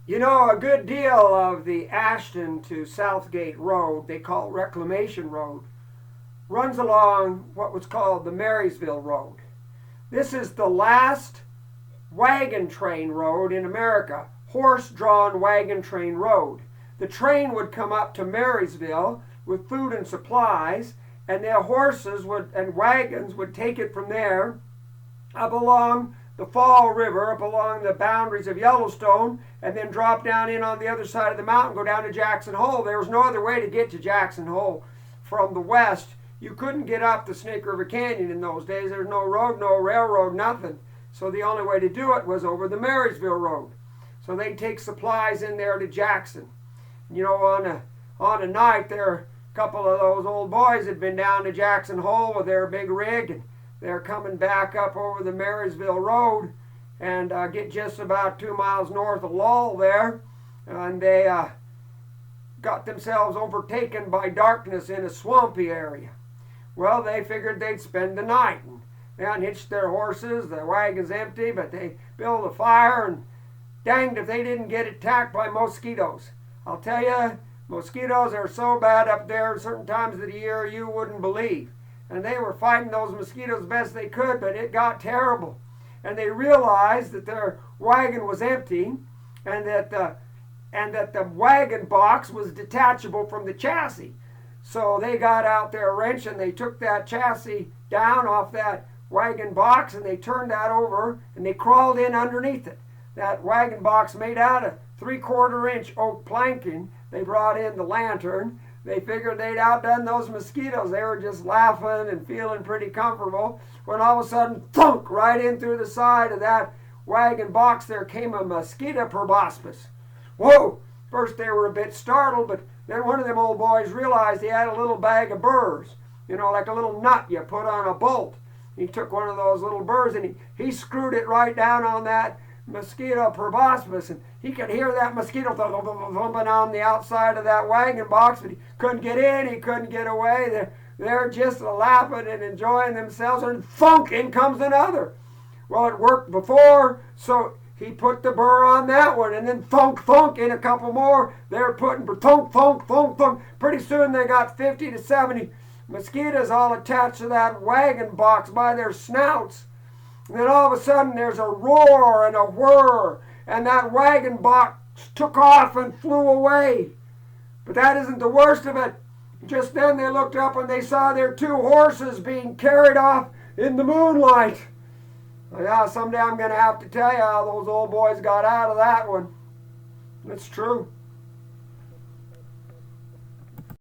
You know, a good deal of the Ashton to Southgate Road, they call Reclamation Road, runs along what was called the Marysville Road. This is the last wagon train road in America, horse-drawn wagon train road. The train would come up to Marysville with food and supplies, and their horses and wagons would take it from there up along the Fall River, up along the boundaries of Yellowstone, and then drop down in on the other side of the mountain, go down to Jackson Hole. There was no other way to get to Jackson Hole from the west. You couldn't get up the Snake River Canyon in those days. There was no road, no railroad, nothing. So the only way to do it was over the Marysville Road. So they'd take supplies in there to Jackson. You know, on a night there, a couple of those old boys had been down to Jackson Hole with their big rig, and they're coming back up over the Marysville Road and get just about 2 miles north of Loll there, and they got themselves overtaken by darkness in a swampy area. Well, they figured they'd spend the night, and they unhitched their horses. The wagon's empty, but they built a fire, and danged if they didn't get attacked by mosquitoes. I'll tell you, mosquitoes are so bad up there at certain times of the year you wouldn't believe. And they were fighting those mosquitoes best they could, but it got terrible. And they realized that their wagon was empty, and that the wagon box was detachable from the chassis. So they got out their wrench and they took that chassis down off that wagon box, and they turned that over and they crawled in underneath it. That wagon box made out of 3/4 inch oak planking. They brought in the lantern. They figured they'd outdone those mosquitoes. They were just laughing and feeling pretty comfortable when all of a sudden, thunk, right in through the side of that wagon box there came a mosquito proboscis. Whoa! First they were a bit startled, but then one of them old boys realized he had a little bag of burrs, you know, like a little nut you put on a bolt. He took one of those little burrs and he screwed it right down on that mosquito proboscis, and he could hear that mosquito thumping on the outside of that wagon box, but he couldn't get in, he couldn't get away. They're just laughing and enjoying themselves, and thunk, in comes another. Well, it worked before, so he put the burr on that one, and then thunk, thunk, in a couple more. They're putting thunk, thunk, thunk, thunk. Pretty soon they got 50 to 70 mosquitoes all attached to that wagon box by their snouts. And then all of a sudden there's a roar and a whir, and that wagon box took off and flew away. But that isn't the worst of it. Just then they looked up and they saw their 2 horses being carried off in the moonlight. Yeah, someday I'm going to have to tell you how those old boys got out of that one. It's true.